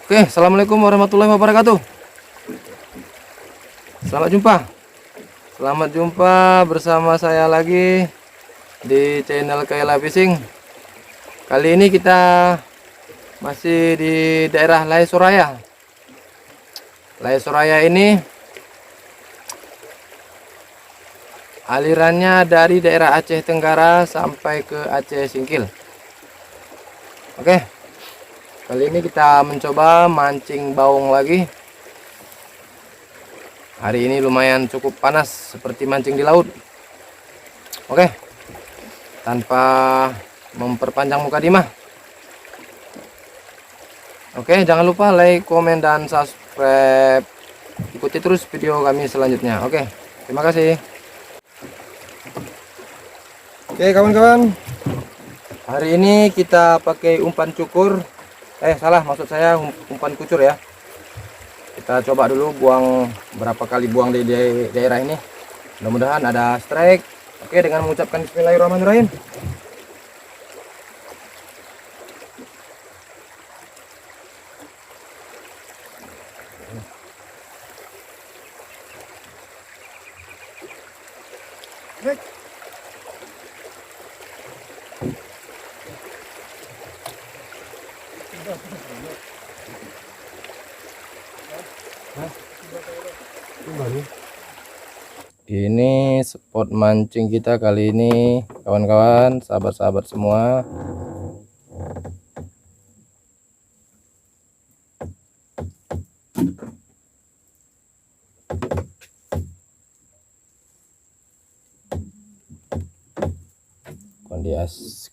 Oke, assalamualaikum warahmatullahi wabarakatuh. Selamat jumpa. Selamat jumpa bersama saya lagi di channel Kaila Fishing. Kali ini kita masih di daerah Lay Soraya. Lay Soraya ini alirannya dari daerah Aceh Tenggara sampai ke Aceh Singkil. Oke, kali ini kita mencoba mancing baung lagi. Hari ini lumayan cukup panas seperti mancing di laut. Oke, tanpa memperpanjang mukadimah. Oke, jangan lupa like, komen, dan subscribe. Ikuti terus video kami selanjutnya. Oke, terima kasih. Oke kawan-kawan, hari ini kita pakai umpan cukur. Salah, maksud saya umpan kucur ya. Kita coba dulu buang berapa kali buang di daerah ini. Mudah-mudahan ada strike. Oke, dengan mengucapkan bismillahirrahmanirrahim. Ini spot mancing kita kali ini, kawan-kawan, sahabat-sahabat semua.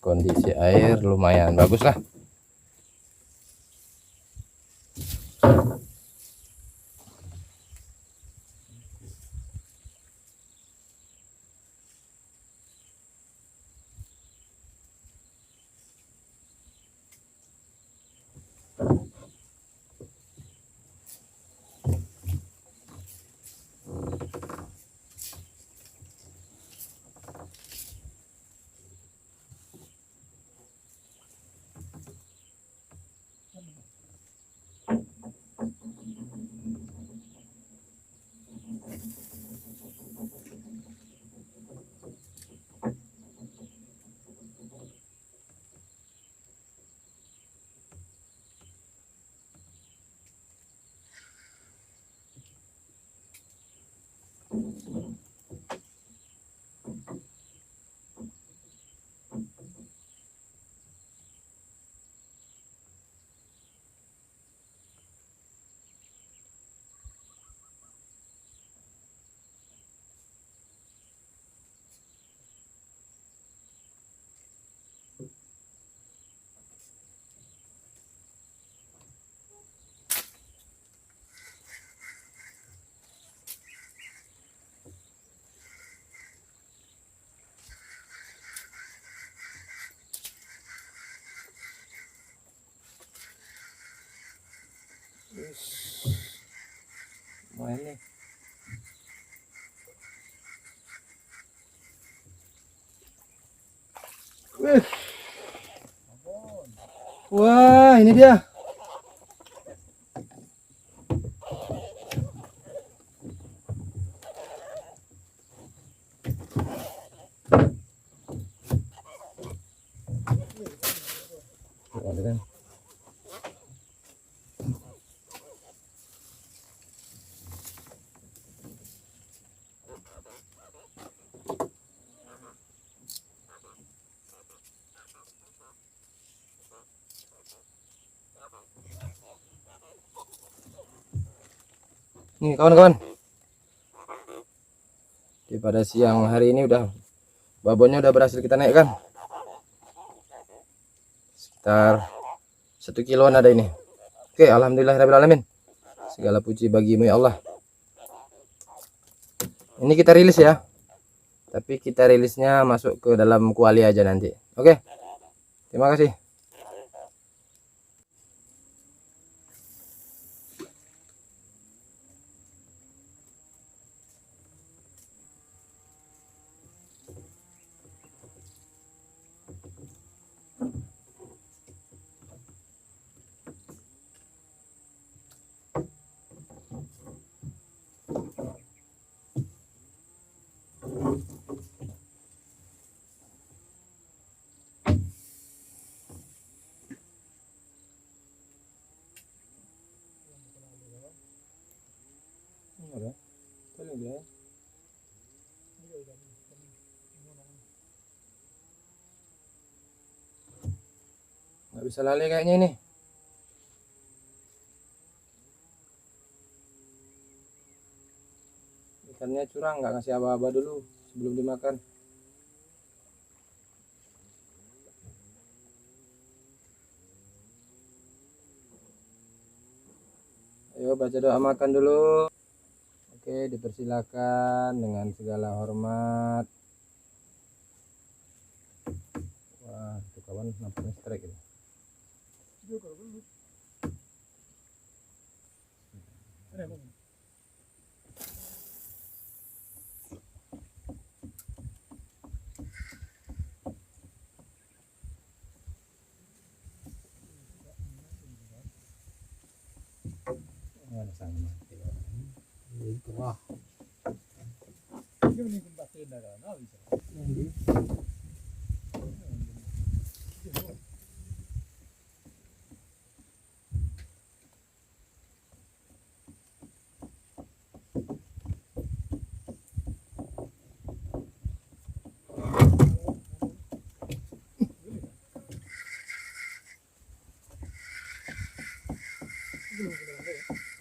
Kondisi air lumayan bagus lah. Main nih. Wah, ini dia. Nih kawan-kawan, pada siang hari ini babonnya udah berhasil kita naikkan, sekitar 1 kiloan ada ini. Oke, alhamdulillahirrahmanirrahim, segala puji bagimu ya Allah. Ini kita rilis ya, tapi kita rilisnya masuk ke dalam kuali aja nanti. Oke, terima kasih. ya. Nggak bisa lali kayaknya ini. Ikannya curang, nggak ngasih aba-aba dulu sebelum dimakan. Ayo baca doa makan dulu. Oke, dipersilakan dengan segala hormat. Wah, itu kawan nampaknya strike ini. Ada sang mati. Wah.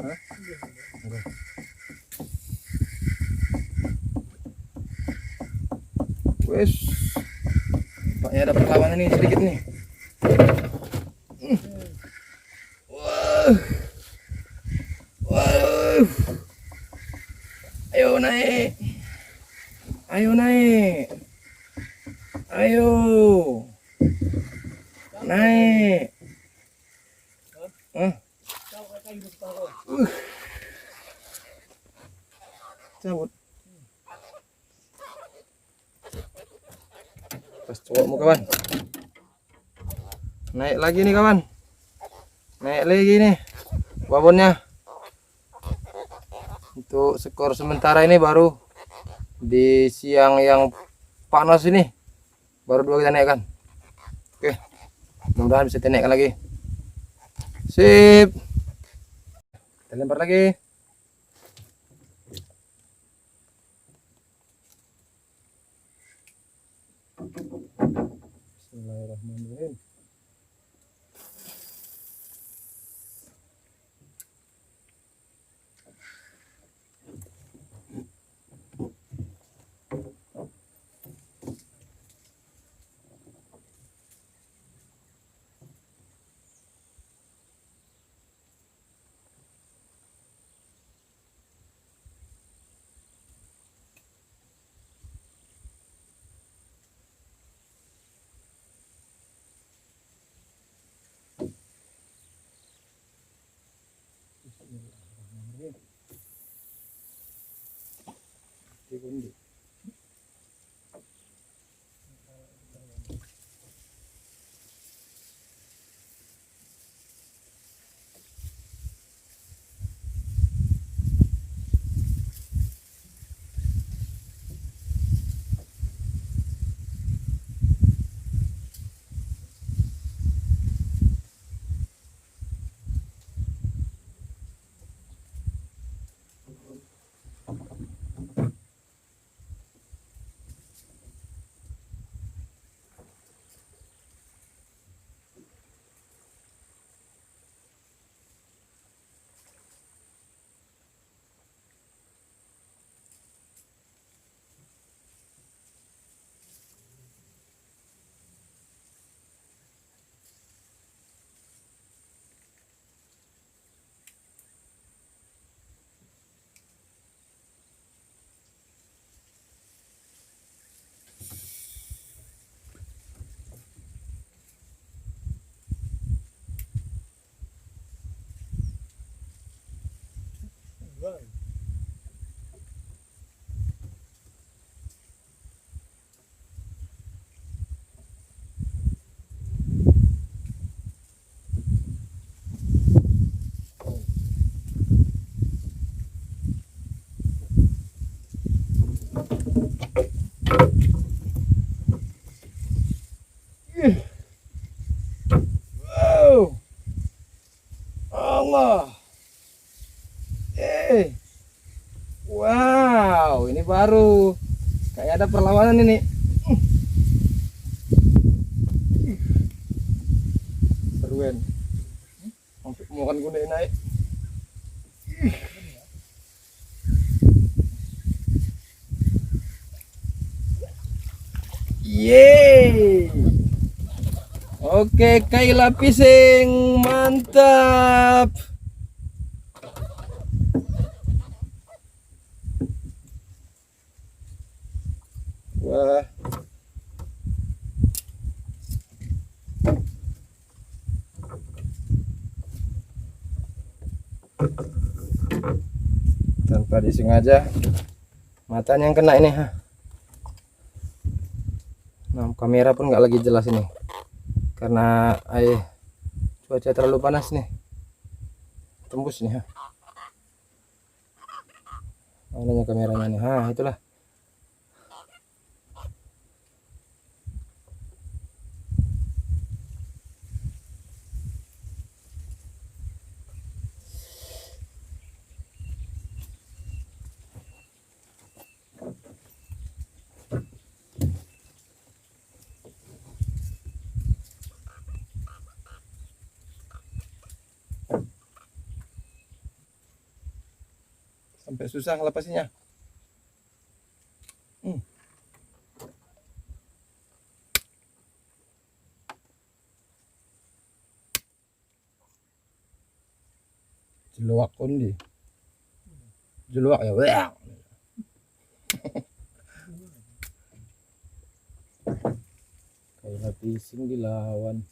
Hah? Enggak. Wes, nampaknya ada perlawanan nih sedikit nih. Wah, wah, ayo naik, ayo naik, ayo naik. Cabut. Pas cowokmu kawan. Naik lagi nih kawan. Naik lagi nih babonnya. Untuk skor sementara ini baru di siang yang panas ini baru 2 kita naikkan. Oke, mudah-mudahan bisa dinaikkan lagi. Sip, kita lempar lagi. Bismillahirrahmanirrahim. Bismillahirrahmanirrahim. Wow, Allah. Wow, ini baru. Kayak ada perlawanan ini. Seruan. Mau kan gue naik. Yeay. Oke, Kayla fishing, mantap. Wah. Tanpa disengaja matanya yang kena ini. Nah, kamera pun nggak lagi jelas ini karena cuaca terlalu panas nih. Tembus nih. Mananya kameranya nih? Itulah. Sampai susah ngelepasinya. Jeluak kondi. Jeluak ya. Wah. Kayak fishing dilawan.